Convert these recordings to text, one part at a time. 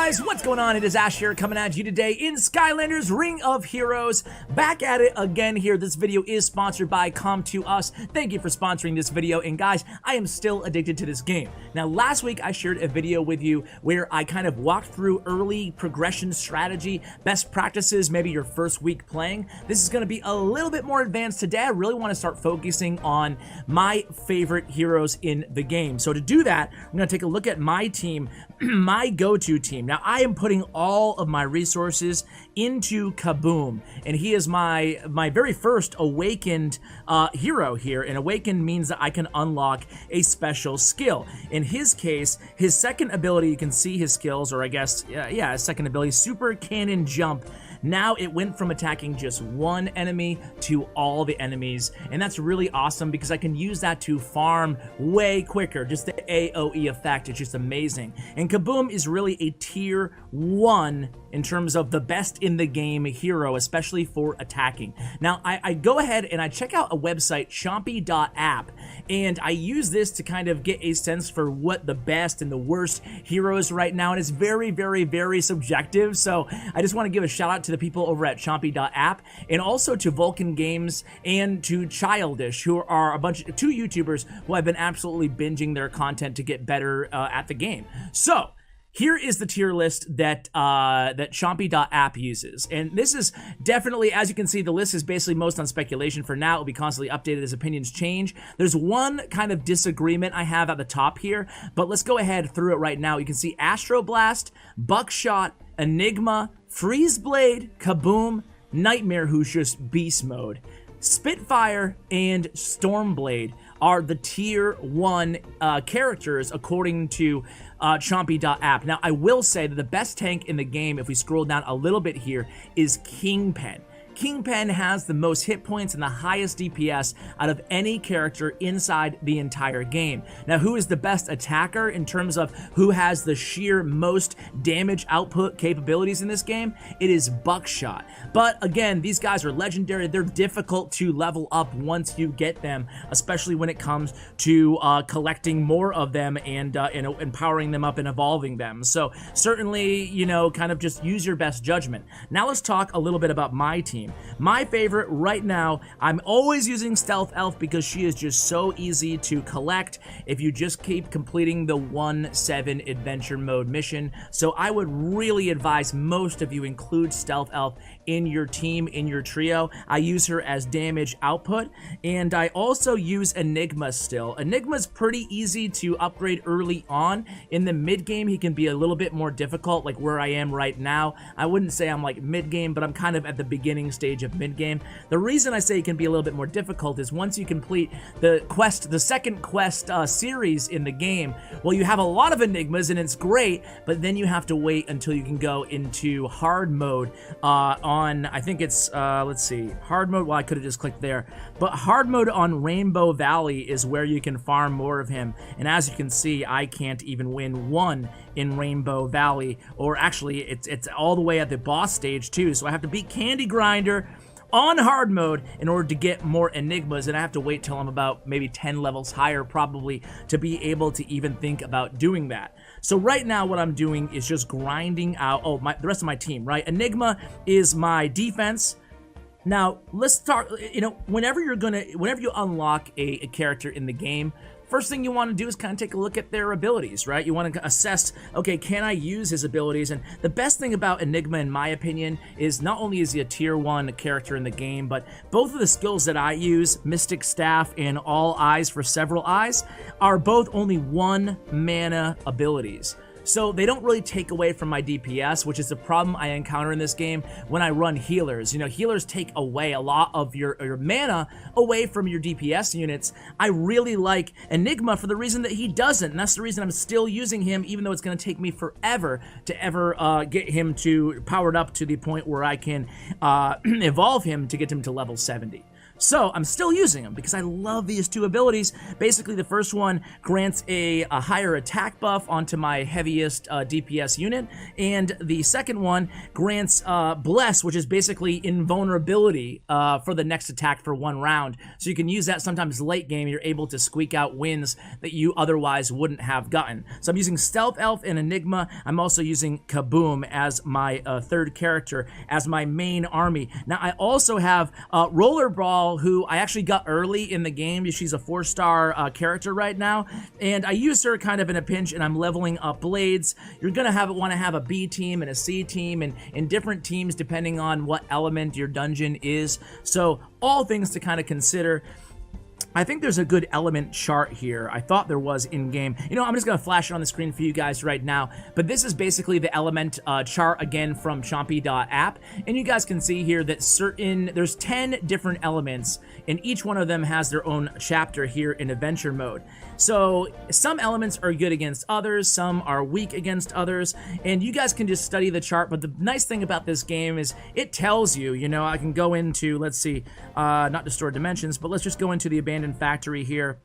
guys, what's going on? It is Ash here coming at you today in Skylanders Ring of Heroes. Back at it again here. This video is sponsored by Come2Us. Thank you for sponsoring this video. And guys, I am still addicted to this game. Now, last week I shared a video with you where I kind of walked through early progression strategy, best practices, maybe your first week playing. This is going to be a little bit more advanced today. I really want to start focusing on my favorite heroes in the game. So to do that, I'm going to take a look at my team, my go-to team. Now, I am putting all of my resources into Kaboom, and he is my very first awakened hero here, and awakened means that I can unlock a special skill. In his case, his second ability, you can see his skills, or I guess, yeah, his second ability, Super Cannon Jump. Now it went from attacking just one enemy to all the enemies, and that's really awesome because I can use that to farm way quicker. Just the AoE effect is just amazing. And Kaboom is really a tier 1 in terms of the best in the game hero, especially for attacking. Now, I go ahead and I check out a website, chompy.app, and I use this to kind of get a sense for what the best and the worst heroes right now, and it's very, very, very subjective, so I just want to give a shout out to the people over at chompy.app, and also to Vulcan Games and to Childish, who are two YouTubers who I've been absolutely binging their content to get better at the game. So, here is the tier list that Chompy.app uses. And this is definitely, as you can see, the list is basically most on speculation for now. It will be constantly updated as opinions change. There's one kind of disagreement I have at the top here, but let's go ahead through it right now. You can see Astro Blast, Buckshot, Enigma, Freeze Blade, Kaboom, Nightmare, who's just beast mode, Spitfire, and Stormblade are the tier 1 characters according to Chompy.app. Now, I will say that the best tank in the game, if we scroll down a little bit here, is Kingpin. Kingpin has the most hit points and the highest DPS out of any character inside the entire game. Now, who is the best attacker in terms of who has the sheer most damage output capabilities in this game? It is Buckshot. But again, these guys are legendary. They're difficult to level up once you get them, especially when it comes to collecting more of them and empowering them up and evolving them. So certainly, you know, kind of just use your best judgment. Now let's talk a little bit about my team. My favorite right now, I'm always using Stealth Elf because she is just so easy to collect if you just keep completing the 1-7 adventure mode mission. So I would really advise most of you include Stealth Elf in your team, in your trio. I use her as damage output, and I also use Enigma still. Enigma's pretty easy to upgrade early on. In the mid-game, he can be a little bit more difficult, like where I am right now. I wouldn't say I'm like mid-game, but I'm kind of at the beginning stage of mid-game. The reason I say it can be a little bit more difficult is once you complete the quest, the second quest series in the game, well, you have a lot of Enigmas, and it's great, but then you have to wait until you can go into hard mode on, I think it's, let's see, hard mode, well, I could have just clicked there, but hard mode on Rainbow Valley is where you can farm more of him, and as you can see, I can't even win one in Rainbow Valley, or actually, it's all the way at the boss stage, too, so I have to beat Candy Grinder on hard mode in order to get more Enigmas, and I have to wait till I'm about maybe 10 levels higher probably to be able to even think about doing that. So right now what I'm doing is just grinding out, the rest of my team, right? Enigma is my defense. Now, let's talk, you know, whenever you unlock a character in the game, first thing you want to do is kind of take a look at their abilities, right? You want to assess, okay, can I use his abilities? And the best thing about Enigma, in my opinion, is not only is he a tier 1 character in the game, but both of the skills that I use, Mystic Staff and All Eyes for Several Eyes, are both only 1 mana abilities. So they don't really take away from my DPS, which is a problem I encounter in this game when I run healers. You know, healers take away a lot of your mana away from your DPS units. I really like Enigma for the reason that he doesn't, and that's the reason I'm still using him, even though it's going to take me forever to ever get him to powered up to the point where I can evolve him to get him to level 70. So I'm still using them because I love these two abilities. Basically, the first one grants a higher attack buff onto my heaviest DPS unit, and the second one grants Bless, which is basically invulnerability for the next attack for 1 round. So you can use that sometimes late game. You're able to squeak out wins that you otherwise wouldn't have gotten. So I'm using Stealth Elf and Enigma. I'm also using Kaboom as my third character, as my main army. Now I also have Rollerball, who I actually got early in the game. She's a 4-star character right now, and I use her kind of in a pinch, and I'm leveling up blades. You're gonna want to have a B team and a C team, and different teams depending on what element your dungeon is. So all things to kind of consider. I think there's a good element chart here. I thought there was in-game. You know, I'm just going to flash it on the screen for you guys right now. But this is basically the element chart, again, from Chompy.app. And you guys can see here that there's 10 different elements, and each one of them has their own chapter here in Adventure Mode. So some elements are good against others, some are weak against others, and you guys can just study the chart. But the nice thing about this game is it tells you, you know, I can go into, let's see, not Distorted Dimensions, but let's just go into the Abandoned Factory here.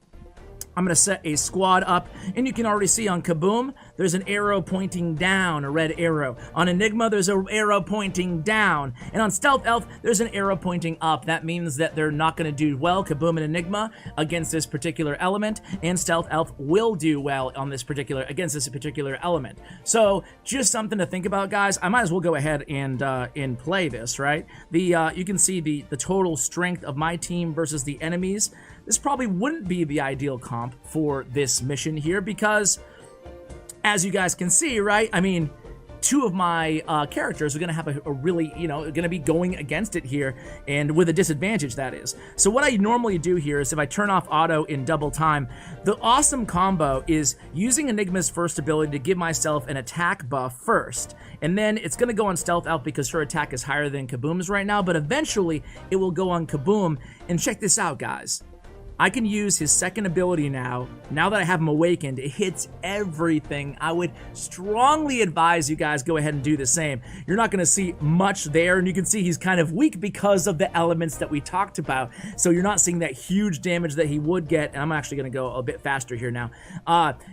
I'm going to set a squad up, and you can already see on Kaboom, there's an arrow pointing down, a red arrow. On Enigma, there's an arrow pointing down. And on Stealth Elf, there's an arrow pointing up. That means that they're not going to do well, Kaboom and Enigma, against this particular element, and Stealth Elf will do well on this against this particular element. So, just something to think about, guys. I might as well go ahead and play this, right? You can see the total strength of my team versus the enemies. This probably wouldn't be the ideal comp for this mission here because, as you guys can see, right, I mean, 2 of my characters are going to have a really, you know, going to be going against it here, and with a disadvantage, that is. So what I normally do here is if I turn off auto in double time, the awesome combo is using Enigma's first ability to give myself an attack buff first, and then it's going to go on Stealth Elf because her attack is higher than Kaboom's right now, but eventually it will go on Kaboom. And check this out, guys. I can use his second ability now that I have him awakened. It hits everything. I would strongly advise you guys go ahead and do the same. You're not going to see much there, and you can see he's kind of weak because of the elements that we talked about. So you're not seeing that huge damage that he would get, and I'm actually going to go a bit faster here now.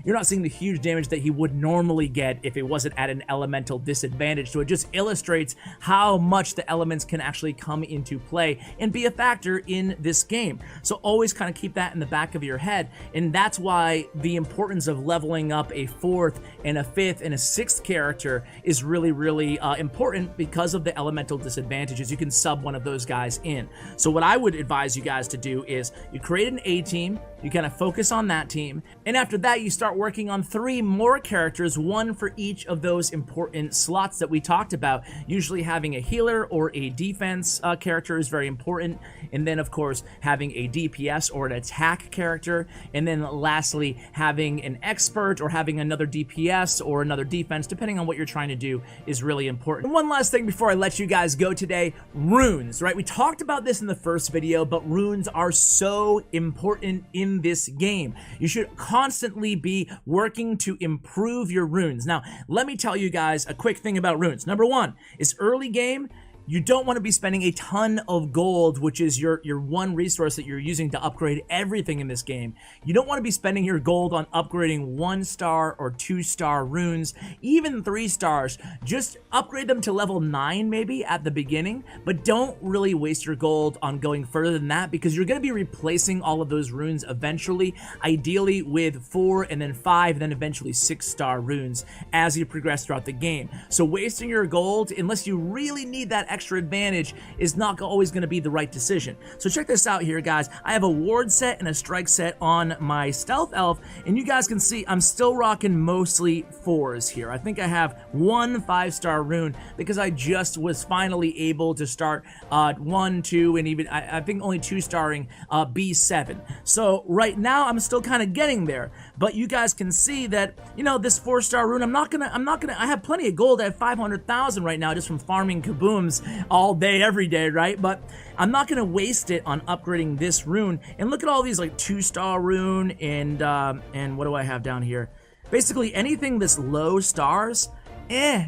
You're not seeing the huge damage that he would normally get if it wasn't at an elemental disadvantage. So it just illustrates how much the elements can actually come into play and be a factor in this game. So always kind of keep that in the back of your head, and that's why the importance of leveling up a 4th and a 5th and a 6th character is really, really important because of the elemental disadvantages. You can sub one of those guys in. So what I would advise you guys to do is you create an A team, you kind of focus on that team, and after that you start working on 3 more characters, 1 for each of those important slots that we talked about. Usually having a healer or a defense character is very important, and then of course having a DPS or an attack character, and then lastly having an expert or having another DPS or another defense, depending on what you're trying to do, is really important. And one last thing before I let you guys go today, runes, right? We talked about this in the first video, but runes are so important in this game. You should constantly be working to improve your runes. Now, let me tell you guys a quick thing about runes. Number 1 is early game. You don't want to be spending a ton of gold, which is your one resource that you're using to upgrade everything in this game. You don't want to be spending your gold on upgrading 1-star or 2-star runes, even 3 stars. Just upgrade them to level 9 maybe at the beginning, but don't really waste your gold on going further than that because you're going to be replacing all of those runes eventually, ideally with 4 and then 5 and then eventually 6-star runes as you progress throughout the game. So wasting your gold, unless you really need that extra advantage, is not always going to be the right decision. So check this out here, guys. I have a ward set and a strike set on my Stealth Elf, and you guys can see I'm still rocking mostly 4s here. I think I have 1 5-star rune because I just was finally able to start 1, 2, and even I think only 2-starring B7. So right now I'm still kind of getting there, but you guys can see that, you know, this 4-star rune, I have plenty of gold. I have 500,000 right now just from farming Kabooms all day, every day, right? But I'm not gonna waste it on upgrading this rune. And look at all these like 2-star rune and what do I have down here? Basically anything that's low stars,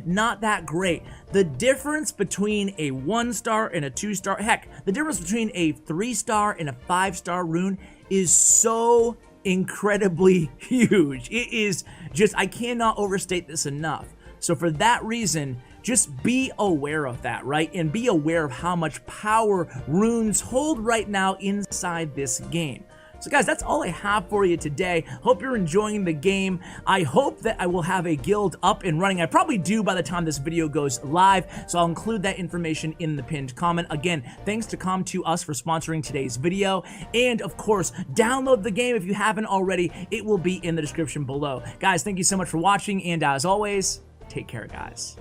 not that great. The difference between a 1-star and a 2-star, heck, the difference between a 3-star and a 5-star rune is so incredibly huge. It is just, I cannot overstate this enough. So for that reason, just be aware of that, right? And be aware of how much power runes hold right now inside this game. So guys, that's all I have for you today. Hope you're enjoying the game. I hope that I will have a guild up and running. I probably do by the time this video goes live, so I'll include that information in the pinned comment. Again, thanks to ALL-NEW for sponsoring today's video. And of course, download the game if you haven't already. It will be in the description below. Guys, thank you so much for watching, and as always, take care, guys.